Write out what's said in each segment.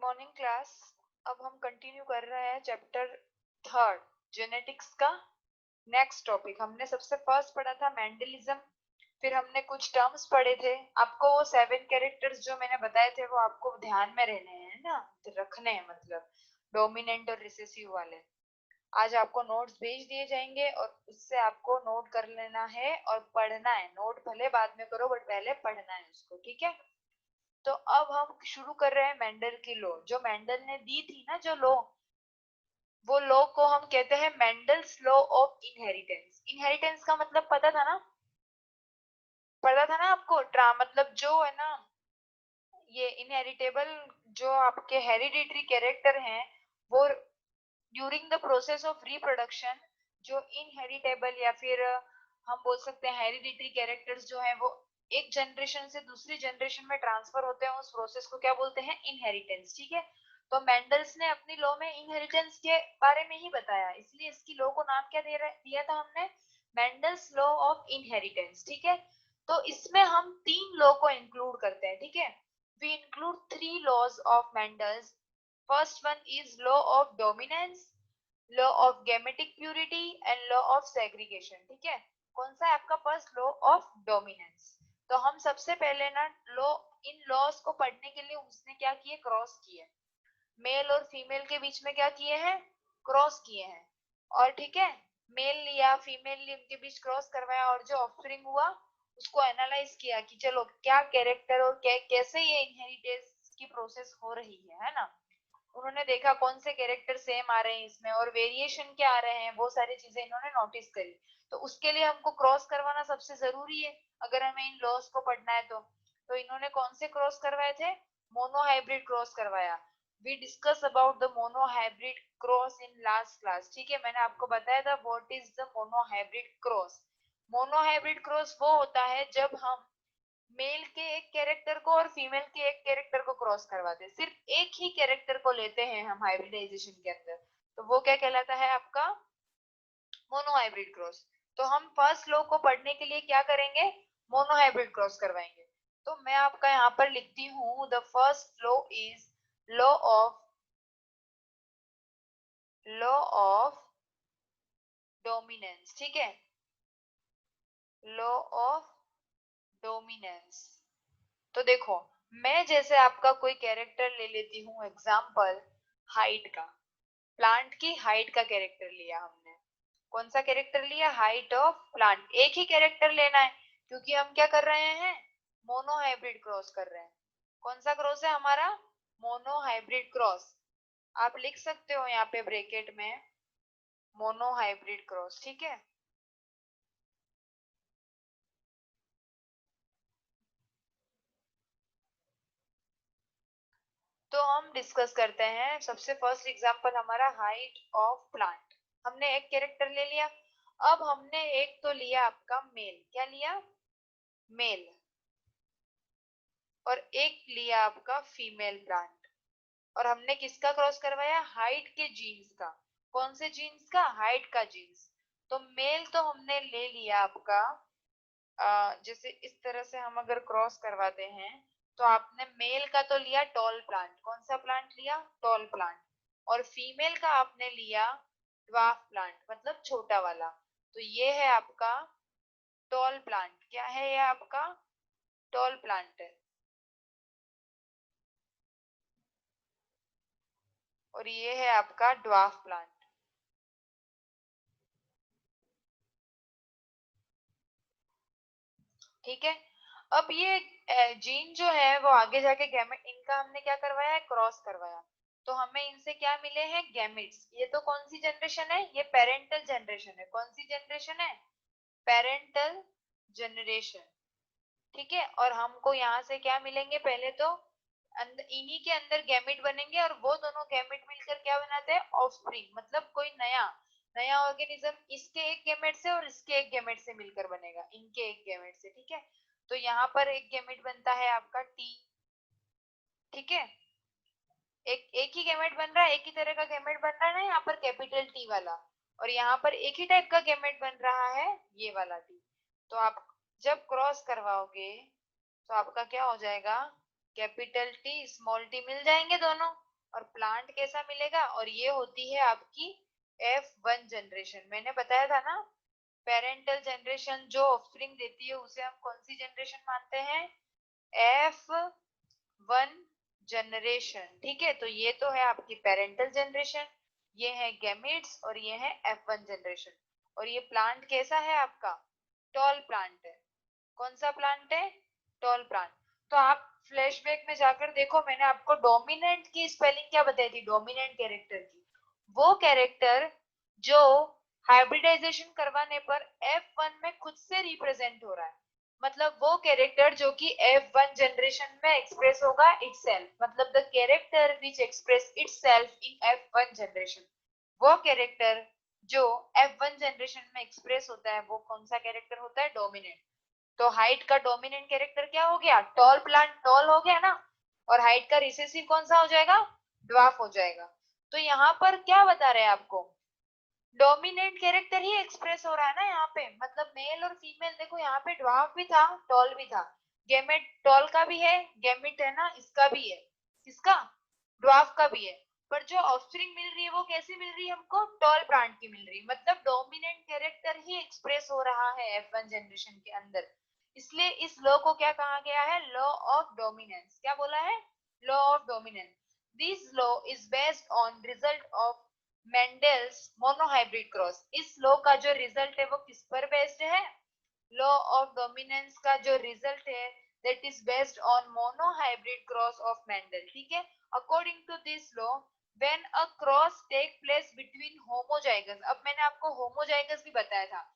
Morning class. अब हम continue कर रहे हैं चैप्टर थर्ड जेनेटिक्स का। नेक्स्ट टॉपिक हमने सबसे फर्स्ट पढ़ा था मेंडलिज्म, फिर हमने कुछ टर्म्स पढ़े थे। आपको वो 7 कैरेक्टर्स जो मैंने बताए थे वो आपको ध्यान में रहने हैं ना, तो रखने हैं, मतलब डोमिनेंट और रिसेसिव वाले। आज आपको नोट्स भेज दिए जाएंगे और उससे आपको नोट कर लेना है और पढ़ना है। नोट भले बाद में करो बट पहले पढ़ना है उसको, ठीक है। तो अब हम शुरू कर रहे हैं मेंडल की लॉ, जो मेंडल ने दी थी ना जो लॉ, वो लॉ को हम कहते हैं Mendel's law of inheritance. Inheritance का मतलब पता था ना, पता था ना आपको। ट्रा मतलब जो है ना, ये इनहेरिटेबल जो आपके हेरिडिटरी कैरेक्टर हैं, वो during the process of reproduction, जो इनहेरिटेबल या फिर हम बोल सकते हैं हेरिडिटरी कैरेक्टर्स जो है वो एक जनरेशन से दूसरी जनरेशन में ट्रांसफर होते हैं, उस प्रोसेस को क्या बोलते हैं, इनहेरिटेंस, ठीक है। तो मेंडल्स ने अपनी लॉ में इनहेरिटेंस के बारे में ही बताया, इसलिए इसकी लॉ को नाम क्या दिया था हमने, मेंडल्स लॉ ऑफ इनहेरिटेंस, ठीक है। तो इसमें हम 3 लॉ को इंक्लूड करते हैं, ठीक है। We include 3 laws of Mendel's. First one is law of dominance, law of gametic purity and law of segregation, ठीक है। कौन सा है आपका फर्स्ट लॉ ऑफ डोमिनेंस। तो हम सबसे पहले ना लॉ, इन लॉज को पढ़ने के लिए उसने क्या किए, क्रॉस किए। मेल और फीमेल के बीच में क्या किए हैं, क्रॉस किए हैं। और ठीक है, मेल लिया फीमेल लिया, उनके बीच क्रॉस करवाया और जो ऑफस्प्रिंग हुआ उसको एनालाइज किया कि चलो क्या कैरेक्टर और कैसे ये इनहेरिटेंस की प्रोसेस हो रही है ना। उन्होंने देखा कौन से कैरेक्टर सेम आ रहे हैं इसमें और वेरिएशन क्या आ रहे हैं, वो सारी चीजें इन्होंने नोटिस करी। तो उसके लिए हमको क्रॉस करवाना सबसे जरूरी है अगर हमें इन लॉस को पढ़ना है तो इन्होंने कौन से क्रॉस करवाए थे, मोनोहाइब्रिड क्रॉस करवाया। We discuss about the monohybrid cross in last class, ठीक है। मैंने आपको बताया था what is the monohybrid cross. Monohybrid cross वो होता है जब हम मेल के एक कैरेक्टर को और फीमेल के एक कैरेक्टर को क्रॉस करवाते हैं, सिर्फ एक ही कैरेक्टर को लेते हैं हम हाइब्रिडाइजेशन के अंदर, तो वो क्या कहलाता है आपका, मोनोहाइब्रिड क्रॉस। तो हम फर्स्ट लॉ को पढ़ने के लिए क्या करेंगे, मोनोहाइब्रिड क्रॉस करवाएंगे। तो मैं आपका यहाँ पर लिखती हूँ, the first law is law of dominance, ठीक है, लॉ ऑफ डोमिनेंस। तो देखो, मैं जैसे आपका कोई कैरेक्टर ले लेती हूँ, एग्जाम्पल हाइट का, प्लांट की हाइट का कैरेक्टर लिया हमने। कौन सा कैरेक्टर लिया, हाइट ऑफ प्लांट। एक ही कैरेक्टर लेना है क्योंकि हम क्या कर रहे हैं, मोनोहाइब्रिड क्रॉस कर रहे हैं। कौन सा क्रॉस है हमारा, मोनोहाइब्रिड क्रॉस। आप लिख सकते हो यहाँ पे ब्रैकेट में मोनोहाइब्रिड क्रॉस, ठीक है। तो हम डिस्कस करते हैं, सबसे फर्स्ट एग्जांपल हमारा हाइट ऑफ प्लांट। हमने एक कैरेक्टर ले लिया। अब हमने एक तो लिया आपका मेल, क्या लिया, मेल, और एक लिया आपका फीमेल प्लांट। और हमने किसका क्रॉस करवाया, हाइट के जीन्स का। कौन से जीन्स का, हाइट का जीन्स। तो मेल तो हमने ले लिया आपका, जैसे इस तरह से हम अगर क्रॉस करवाते हैं तो आपने मेल का तो लिया टॉल प्लांट। कौन सा प्लांट लिया, टॉल प्लांट। और फीमेल का आपने लिया ड्वार्फ प्लांट, मतलब छोटा वाला। तो ये है आपका टॉल प्लांट, क्या है ये आपका, टॉल प्लांट है। और ये है आपका ड्वार्फ प्लांट, ठीक है। अब ये जीन जो है वो आगे जाके गैमेट, इनका हमने क्या करवाया है, क्रॉस करवाया। तो हमें इनसे क्या मिले हैं, गैमेट्स। ये तो कौन सी जनरेशन है, ये पेरेंटल जनरेशन है। कौन सी जनरेशन है, पेरेंटल जनरेशन, ठीक है। और हमको यहाँ से क्या मिलेंगे, पहले तो इन्हीं के अंदर गैमेट बनेंगे और वो दोनों गैमेट मिलकर क्या बनाते हैं, ऑफस्प्रिंग, मतलब कोई नया नया ऑर्गेनिज्म इसके एक गैमेट से और इसके एक गैमेट से मिलकर बनेगा, इनके एक गैमेट से, ठीक है। तो यहाँ पर एक गैमेट बनता है आपका टी, ठीक है। एक एक ही गैमेट बन रहा है, एक ही तरह का गैमेट बन रहा है ना यहाँ पर, कैपिटल टी वाला। और यहाँ पर एक ही टाइप का गैमेट बन रहा है, ये वाला टी। तो आप जब क्रॉस करवाओगे तो आपका क्या हो जाएगा, कैपिटल टी स्मॉल टी मिल जाएंगे दोनों। और प्लांट कैसा मिलेगा, और ये होती है आपकी F1 जनरेशन। मैंने बताया था ना, पेरेंटल जनरेशन जो ऑफस्प्रिंग देती है उसे हम कौन सी जनरेशन मानते हैं, F1 जनरेशन। ठीक है, तो ये तो है आपकी पेरेंटल जनरेशन, ये है गैमेट्स और ये है F1 जनरेशन। और ये प्लांट कैसा है आपका, टॉल प्लांट है। कौन सा प्लांट है, टॉल प्लांट। तो आप फ्लैशबैक में जाकर देखो, मैंने आपको डोमिनेंट की स्पेलिंग क्या बताई थी, डोमिनेंट कैरेक्टर की, वो कैरेक्टर जो हाइब्रिडाइजेशन करवाने पर F1 में खुद से रिप्रेजेंट हो रहा है, मतलब वो कैरेक्टर जो कि F1 जनरेशन में एक्सप्रेस होगा इटसेल्फ, मतलब the character which express itself in F1 generation. वो कैरेक्टर जो F1 जनरेशन में एक्सप्रेस होता है वो कौन सा कैरेक्टर होता है, डोमिनेंट। तो हाइट का डोमिनेंट कैरेक्टर क्या हो गया, टॉल प्लांट टॉल हो गया ना, और हाइट का रिसेसिव कौन सा हो जाएगा, ड्वार्फ हो जाएगा। तो यहाँ पर क्या बता रहे हैं आपको, डोमिनेंट कैरेक्टर ही एक्सप्रेस हो रहा है ना यहाँ पे, मतलब मेल और फीमेल। देखो यहाँ पे ड्वार्फ भी था, टॉल भी था, गैमेट टॉल का भी है, गैमेट है ना इसका भी है, किसका, ड्वार्फ का भी है। पर जो ऑफस्प्रिंग मिल रही है वो कैसी मिल रही है हमको, टॉल प्लांट की मिल रही है, मतलब डोमिनेंट कैरेक्टर ही एक्सप्रेस हो रहा है F1 जनरेशन के अंदर। इसलिए इस लॉ को क्या कहा गया है, लॉ ऑफ डोमिनेंस। क्या बोला है, law of dominance. This law is based on result of Mendel's monohybrid cross. इस लॉ का जो रिजल्ट है वो किस पर बेस्ड है, लॉ ऑफ डोमिनेंस का जो रिजल्ट है that is based on monohybrid cross of Mendel. ठीक है, according to this law when a cross take place between homozygous, अब मैंने आपको होमोजाइगस भी बताया था,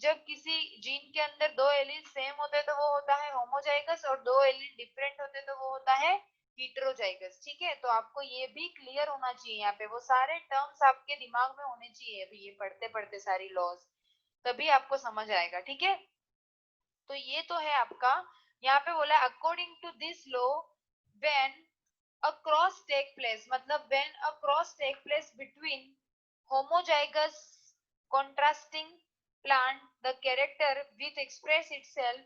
जब किसी जीन के अंदर दो एलील सेम होते हैं तो वो होता है होमोजाइगस, और दो एलील डिफरेंट होते हैं तो वो होता है हीटेरोजाइगस। ठीक है, तो आपको ये भी क्लियर होना चाहिए, यहाँ पे वो सारे टर्म्स आपके दिमाग में होने चाहिए अभी ये पढ़ते पढ़ते सारी लॉज, तभी आपको समझ आएगा। ठीक है, तो ये तो है आपका, यहाँ पे बोला according to this law when a cross take place, मतलब when a cross take place between homozygous contrasting plant, the character which express itself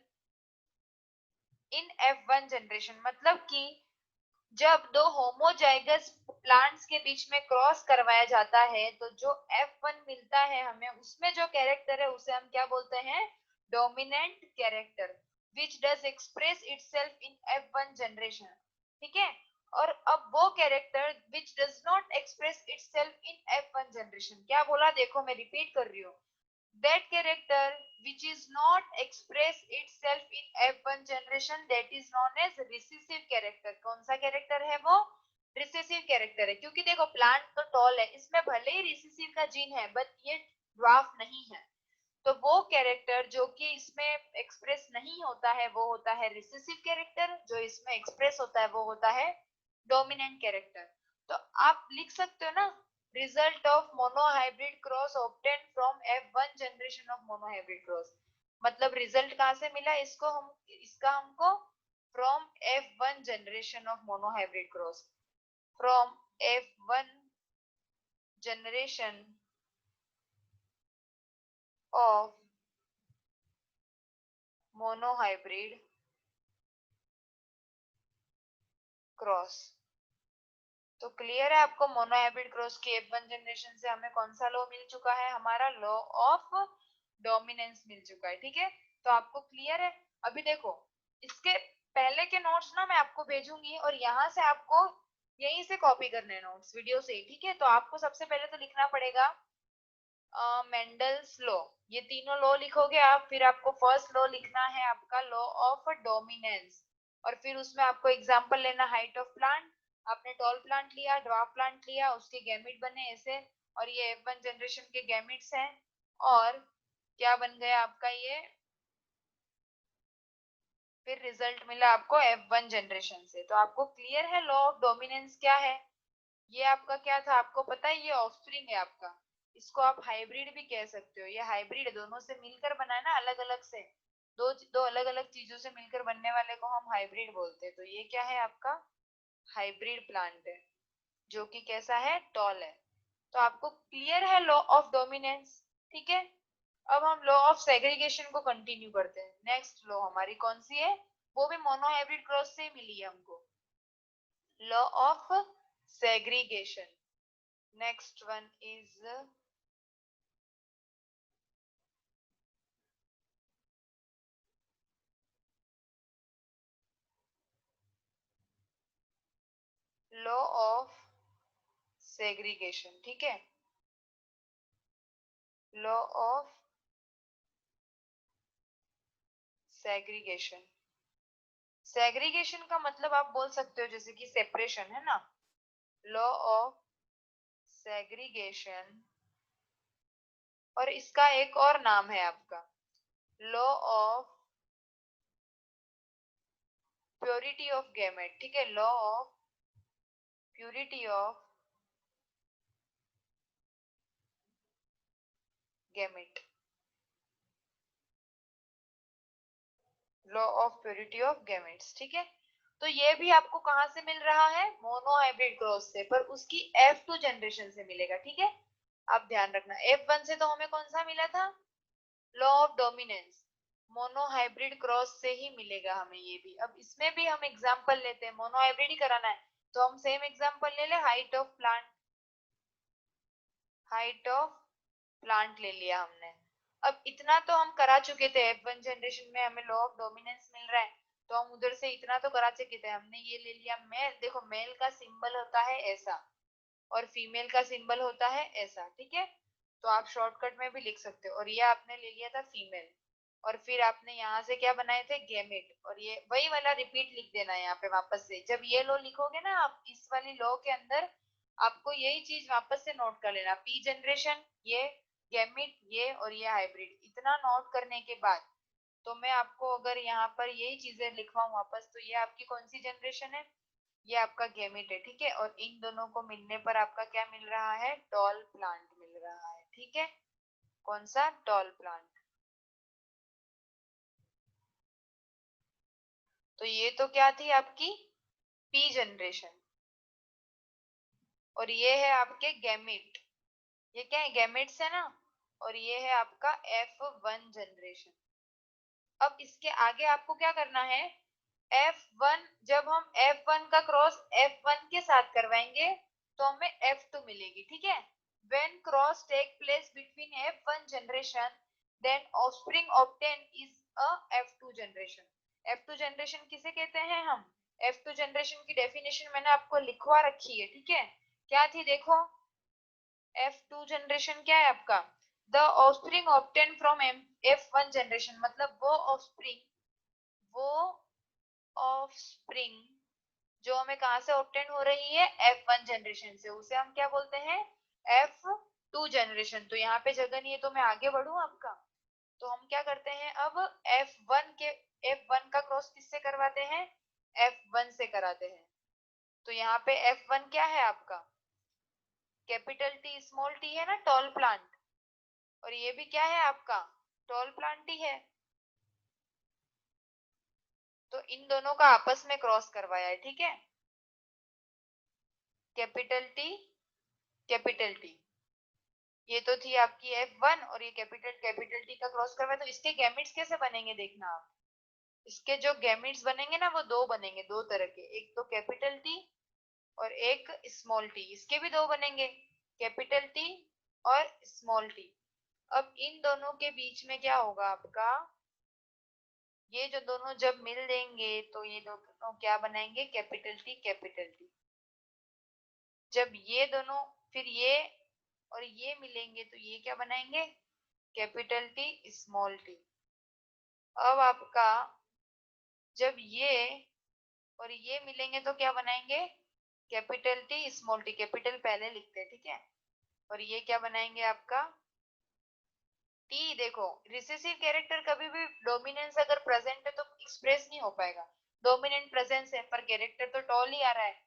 in F1 generation, मतलब कि जब दो होमोजाइगस प्लांट्स के बीच में क्रॉस करवाया जाता है तो जो F1 मिलता है हमें, उसमें जो कैरेक्टर है उसे हम क्या बोलते हैं, dominant character which does express itself in F1 generation. ठीक है, और अब वो character which does not express itself in F1 generation, क्या बोला, देखो मैं रिपीट कर रही हूँ, that character which is not express itself in F1 generation that is known as recessive character। कौन सा कैरेक्टर है वो, रिसेसिव कैरेक्टर है, क्योंकि देखो प्लांट तो टॉल है, इसमें भले ही रिसेसिव का जीन है बट ये ड्वार्फ नहीं है, तो वो कैरेक्टर जो कि इसमें एक्सप्रेस नहीं होता है वो होता है रिसेसिव कैरेक्टर, जो इसमें एक्सप्रेस होता है वो होता है डोमिनेंट कैरेक्टर। तो आप लिख सकते हो ना, result of monohybrid cross obtained from F1 generation of monohybrid cross, मतलब रिजल्ट कहाँ से मिला इसको, हम इसका हमको from F1 generation of monohybrid cross, from F1 generation of monohybrid cross। तो क्लियर है आपको, मोनोहाइब्रिड क्रॉस की F1 जनरेशन से हमें कौन सा लॉ मिल चुका है, हमारा लॉ ऑफ डोमिनेंस मिल चुका है। ठीक है, तो आपको क्लियर है। अभी देखो इसके पहले के नोट्स ना मैं आपको भेजूंगी, और यहाँ से आपको यहीं से कॉपी करने नोट्स वीडियो से ही। ठीक है, तो आपको सबसे पहले तो लिखना पड़ेगा मेंडल्स लॉ, ये तीनों लॉ लिखोगे आप, फिर आपको फर्स्ट लॉ लिखना है आपका लॉ ऑफ डोमिनेंस, और फिर उसमें आपको एग्जांपल लेना हाइट ऑफ प्लांट, आपने टॉल प्लांट लिया, ड्वार्फ प्लांट लिया, उसके गैमेट बने ऐसे, और ये F1 जनरेशन के गैमेट्स हैं, और क्या बन गया आपका ये, फिर रिजल्ट मिला आपको F1 जनरेशन से। तो आपको क्लियर है लॉ ऑफ डोमिनेंस क्या है, ये आपका क्या था आपको पता है, ये ऑफस्प्रिंग है आपका, इसको आप हाइब्रिड भी कह सकते हो, ये हाइब्रिड दोनों से मिलकर बना है ना, अलग अलग से, दो दो अलग अलग चीजों से मिलकर बनने वाले को हम हाइब्रिड बोलते हैं। तो ये क्या है आपका, हाइब्रिड प्लांट है, जो कि कैसा है, टॉल है। तो आपको क्लियर है लॉ ऑफ डोमिनेंस। ठीक है, अब हम लॉ ऑफ सेग्रीगेशन को कंटिन्यू करते हैं। नेक्स्ट लॉ हमारी कौन सी है, वो भी मोनोहाइब्रिड क्रॉस से ही मिली है हमको, law of segregation. Next one is law of segregation. ठीक है, law of segregation. सेग्रीगेशन का मतलब आप बोल सकते हो जैसे कि सेपरेशन है ना, लॉ ऑफ सेग्रीगेशन, और इसका एक और नाम है आपका law of purity of gamete. ठीक है, law of purity of gamete, law of purity of gametes. ठीक है, तो ये भी आपको कहां से मिल रहा है, मोनोहाइब्रिड क्रॉस से, पर उसकी F2 जनरेशन से मिलेगा. ठीक है, आप ध्यान रखना, F1 से तो हमें कौन सा मिला था, law of dominance, monohybrid cross से ही मिलेगा हमें ये भी. अब इसमें भी हम एग्जांपल लेते हैं, मोनोहाइब्रिड ही कराना है तो हम सेम एग्जांपल ले ले, height of plant, height of plant ले लिया हमने. अब इतना तो हम करा चुके थे, F1 जनरेशन में हमें लॉ ऑफ डोमिनेंस मिल रहा है तो हम उधर से इतना तो करा चुके थे. हमने ये ले लिया मेल, देखो मेल का सिंबल होता है ऐसा और फीमेल का सिंबल होता है ऐसा. ठीक है, तो आप शॉर्टकट में भी लिख सकते हो, और ये आपने ले लिया था फीमेल, और फिर आपने यहाँ से क्या बनाए थे, गेमेट, और ये वही वाला रिपीट लिख देना है यहाँ पे वापस से. जब ये लो लिखोगे ना आप इस वाली लॉ के अंदर, आपको यही चीज वापस से नोट कर लेना, पी जनरेशन, ये गैमिट, ये और ये हाइब्रिड. इतना नोट करने के बाद तो मैं आपको अगर यहाँ पर यही चीजें लिखवाऊं वापस, तो ये आपकी कौन सी जनरेशन है, ये आपका गैमिट है. ठीक है, और इन दोनों को मिलने पर आपका क्या मिल रहा है, टॉल प्लांट मिल रहा है. ठीक है, कौन सा, टॉल प्लांट. तो ये तो क्या थी आपकी पी जनरेशन, और ये है आपके गैमिट, ये क्या है, गैमिट्स है ना, और ये है आपका F1 जनरेशन. अब इसके आगे आपको क्या करना है, F1, जब हम F1 का क्रॉस F1 के साथ करवाएंगे तो हमें F2 मिलेगी. ठीक है, when cross take place between F1 generation then offspring obtained is a F2 generation. F2 generation किसे कहते हैं हम, F2 जनरेशन की डेफिनेशन मैंने आपको लिखवा रखी है. ठीक है, क्या थी देखो, F2 जनरेशन क्या है आपका, the offspring obtain from F1 generation, मतलब वो ऑफस्प्रिंग, वो ऑफस्प्रिंग जो हमें कहां से ऑब्टेन हो रही है, F1 जनरेशन से, उसे हम क्या बोलते हैं, F2 जनरेशन. तो यहाँ पे जगह नहीं है तो मैं आगे बढ़ू आपका, तो हम क्या करते हैं अब, F1 का क्रॉस किससे करवाते हैं, F1 से कराते हैं. तो यहाँ पे F1 क्या है आपका, कैपिटल टी स्मॉल टी है ना, टॉल प्लांट, और ये भी क्या है आपका, टॉल प्लांट ही है. तो इन दोनों का आपस में क्रॉस करवाया है. ठीक है, कैपिटल टी, कैपिटल टी, ये तो थी आपकी F1, और ये कैपिटल टी का क्रॉस करवाया. तो इसके गैमेट्स कैसे बनेंगे देखना आप, इसके जो गैमेट्स बनेंगे ना वो दो बनेंगे, दो तरह के, एक तो कैपिटल टी और एक स्मॉल टी. इसके भी दो बनेंगे, कैपिटल टी और स्मॉल टी. अब इन दोनों के बीच में क्या होगा आपका, ये जो दोनों जब मिल देंगे तो ये दोनों क्या बनाएंगे, कैपिटल टी, कैपिटल टी. जब ये दोनों, फिर ये और ये मिलेंगे तो ये क्या बनाएंगे, कैपिटल टी, स्मॉल टी. अब आपका जब ये और ये मिलेंगे तो क्या बनाएंगे, capital T, small T, capital पहले लिखते हैं. ठीक है, और ये क्या बनाएंगे आपका टी. देखो रिसेसिव कैरेक्टर कभी भी डोमिनेंस अगर प्रेजेंट है तो एक्सप्रेस नहीं हो पाएगा, डोमिनेंट प्रेजेंस है पर कैरेक्टर तो टॉल ही आ रहा है,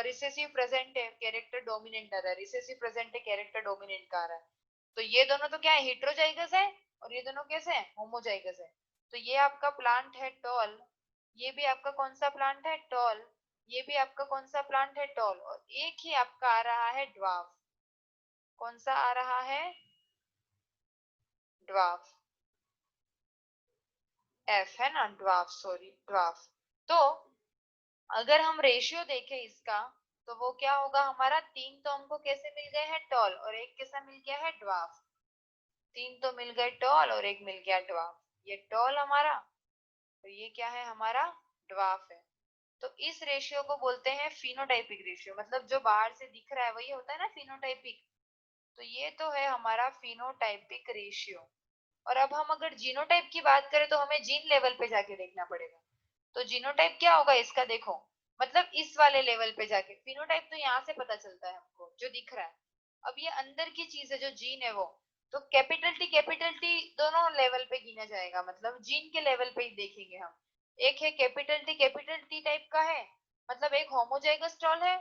रिसेसिव प्रेजेंट है कैरेक्टर डोमिनेंट आ रहा है, रिसेसिव प्रेजेंट है कैरेक्टर डोमिनेंट का आ रहा है. तो ये दोनों तो क्या है, हेट्रोजाइगस है, और ये दोनों कैसे है, होमोजाइगस है. तो ये आपका प्लांट है टॉल, ये भी आपका कौन सा प्लांट है, टॉल, ये भी आपका कौन सा प्लांट है, टॉल, और एक ही आपका आ रहा है ड्वार्फ. कौन सा आ रहा है, ड्वार्फ, एफ है ना, ड्वार्फ, सॉरी ड्वार्फ. तो अगर हम रेशियो देखें इसका, तो वो क्या होगा हमारा, 3 तो हमको कैसे मिल गए हैं, टॉल, और एक कैसा मिल गया है, ड्वार्फ। 3 तो मिल गए टॉल और एक मिल गया ड्वार्फ। ये टॉल हमारा और ये क्या है हमारा, ड्वार्फ है। तो इस रेशियो को बोलते हैं फिनोटाइपिक रेशियो, मतलब जो बाहर से दिख रहा है वही होता है ना फिनोटाइपिक। तो ये तो है हमारा फिनोटाइपिक रेशियो। और अब हम अगर जीनोटाइप की बात करें तो हमें जीन लेवल पे जाके देखना पड़ेगा। तो जीनोटाइप क्या होगा इसका, देखो मतलब इस वाले लेवल पे जाके, फिनोटाइप तो यहाँ से पता चलता है हमको जो दिख रहा है। अब ये अंदर की चीज है जो जीन है वो, तो कैपिटल टी दोनों लेवल पे गिना जाएगा, मतलब जीन के लेवल पे ही देखेंगे हम। एक है कैपिटल टी टाइप का है, मतलब एक होमोजाइगस टॉल है,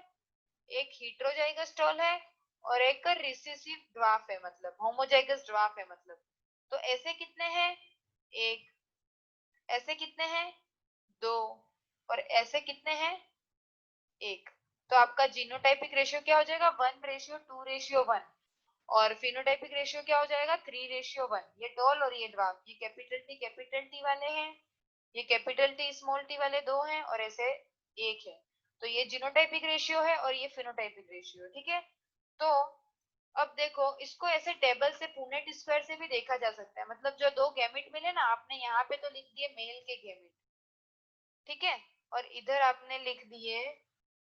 एक हीट्रोजाइगस टॉल है, और एक रिसेसिव ड्वार्फ है, मतलब होमोजाइगस ड्वार्फ है मतलब। तो ऐसे कितने हैं, एक, ऐसे कितने हैं, दो, और ऐसे कितने हैं, एक। तो आपका जीनोटाइपिक रेशियो क्या हो जाएगा, 1:2:1। और फिनोटाइपिक रेशियो क्या हो जाएगा, 3:1। ये टॉल और ये ड्वार्फ, ये कैपिटल टी वाले हैं, ये कैपिटल टी स्मॉल टी वाले दो हैं, और ऐसे एक है। तो ये जीनोटाइपिक रेशियो है और ये फिनोटाइपिक रेशियो, ठीक है। तो अब देखो इसको ऐसे टेबल से पुनेट स्क्वायर से भी देखा जा सकता है, मतलब जो दो गैमेट मिले ना, आपने यहाँ पे तो लिख दिए मेल के गैमेट, ठीक है, और इधर आपने लिख दिए,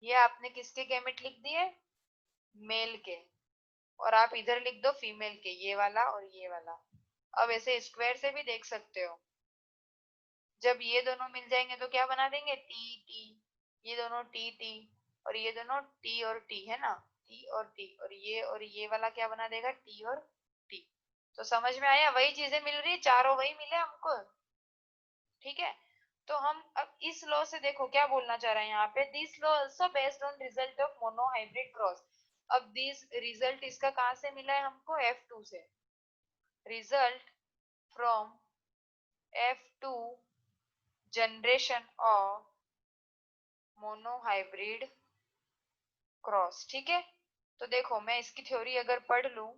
ये आपने किसके गैमेट लिख दिए, मेल के, और आप इधर लिख दो फीमेल के, ये वाला और ये वाला। अब ऐसे स्क्वायर से भी देख सकते हो, जब ये दोनों मिल जाएंगे तो क्या बना देंगे, टी टी, ये दोनों टी टी, और ये दोनों टी और टी है ना, टी और ये वाला क्या बना देगा, टी और टी। तो समझ में आया, वही चीजें मिल रही है, चारों वही मिले हमको, ठीक है। तो हम अब इस लॉ से देखो क्या बोलना चाह रहे हैं यहाँ पे, this law also based on result of monohybrid cross. अब दिस रिजल्ट इसका कहाँ से मिला है हमको, F2 से, result from F2 generation of monohybrid cross, ठीक है। तो देखो मैं इसकी थ्योरी अगर पढ़ लूं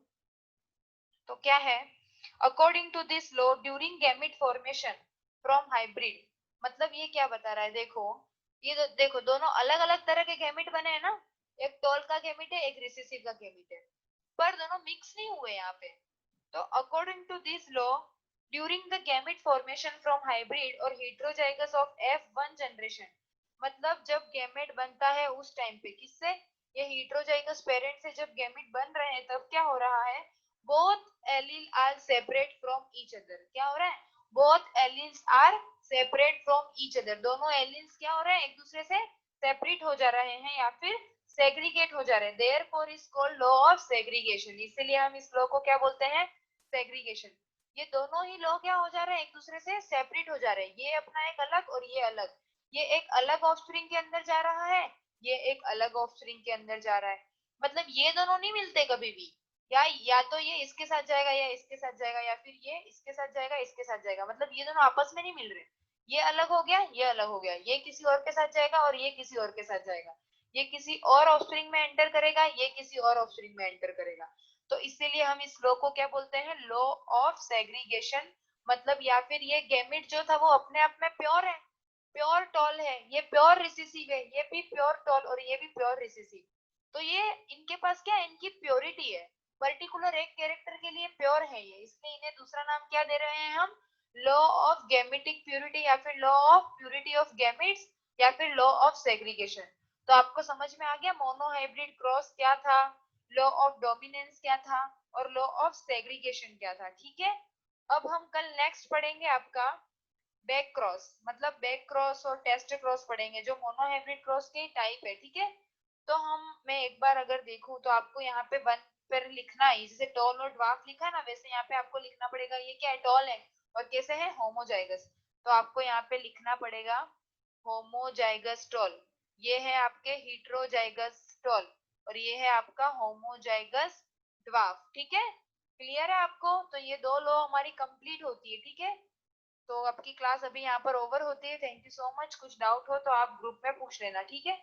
तो क्या है, according to this law during gamete formation from hybrid, मतलब ये क्या बता रहा है, देखो ये देखो दोनों अलग अलग तरह के गैमेट बने हैं ना, एक टॉल का गैमेट है एक रिसेसिव का गैमेट है, पर दोनों मिक्स नहीं हुए यहाँ पे। तो according to this law during the gamete formation from hybrid और हेटेरोजाइगस ऑफ F1 जनरेशन, मतलब जब गैमेट बनता है उस टाइम पे किससे, ये हेटेरोजाइगस पेरेंट से जब गैमेट बन रहे हैं तब क्या हो रहा है, both allele are separate from each other, क्या हो रहा है, both alleles are separate from each other, दोनों alleles क्या हो रहे हैं एक दूसरे से सेपरेट हो जा रहे हैं या फिर सेग्रीगेट हो जा रहे हैं, therefore is called law of segregation, इसीलिए हम इस लॉ को क्या बोलते हैं, सेग्रीगेशन। ये दोनों ही लॉ क्या हो जा रहे हैं, एक दूसरे से सेपरेट हो जा रहे हैं, ये अपना एक अलग और ये अलग, ये एक अलग ऑफस्प्रिंग के अंदर जा रहा है, ये एक अलग ऑफस्प्रिंग के अंदर जा रहा है, मतलब ये दोनों नहीं मिलते कभी भी, या तो ये इसके साथ जाएगा या इसके साथ जाएगा, या फिर ये इसके साथ जाएगा इसके साथ जाएगा, मतलब ये दोनों आपस में नहीं मिल रहे, ये अलग हो गया ये अलग हो गया, ये किसी और के साथ जाएगा और ये किसी और के साथ जाएगा, ये किसी और ऑफस्प्रिंग में एंटर करेगा ये किसी और ऑफस्प्रिंग में एंटर करेगा। तो इसीलिए हम इस लॉ को क्या बोलते हैं, लॉ ऑफ सेग्रीगेशन, मतलब या फिर ये गैमेट जो था वो अपने आप में प्योर है, प्योर टॉल है, ये प्योर रिसेसिव है, ये भी प्योर टॉल और ये भी प्योर रिसेसिव। तो ये इनके पास क्या है, इनकी प्योरिटी है, पर्टिकुलर एक कैरेक्टर के लिए प्योर है ये, इसलिए इन्हें दूसरा नाम क्या दे रहे हैं हम, लॉ ऑफ गैमेटिक प्योरिटी या फिर law of purity of gametes या फिर लॉ ऑफ सेग्रीगेशन। तो आपको समझ में आ गया मोनोहाइब्रिड क्रॉस क्या था, लॉ ऑफ डोमिनेंस क्या था, और लॉ ऑफ सेग्रीगेशन क्या था, ठीक है। अब हम कल नेक्स्ट पढ़ेंगे आपका बैक क्रॉस, मतलब बैक क्रॉस और टेस्ट क्रॉस पढ़ेंगे जो मोनोहाइब्रिड क्रॉस के टाइप है, ठीक है। तो मैं एक बार अगर देखूं तो आपको यहाँ पे वन पर लिखना है, जैसे टॉल और ड्वार्फ लिखा है ना वैसे यहाँ पे आपको लिखना पड़ेगा, ये क्या है, टॉल है और कैसे है, होमोजाइगस। तो आपको यहाँ पे लिखना पड़ेगा होमोजाइगस टॉल, ये है आपके हीट्रोजाइगस टॉल, और ये है आपका होमोजाइगस ड्वार्फ, ठीक है। क्लियर है आपको, तो ये दो लॉ हमारी कंप्लीट होती है, ठीक है। तो आपकी क्लास अभी यहाँ पर ओवर होती है, थैंक यू सो मच, कुछ डाउट हो तो आप ग्रुप में पूछ लेना, ठीक है।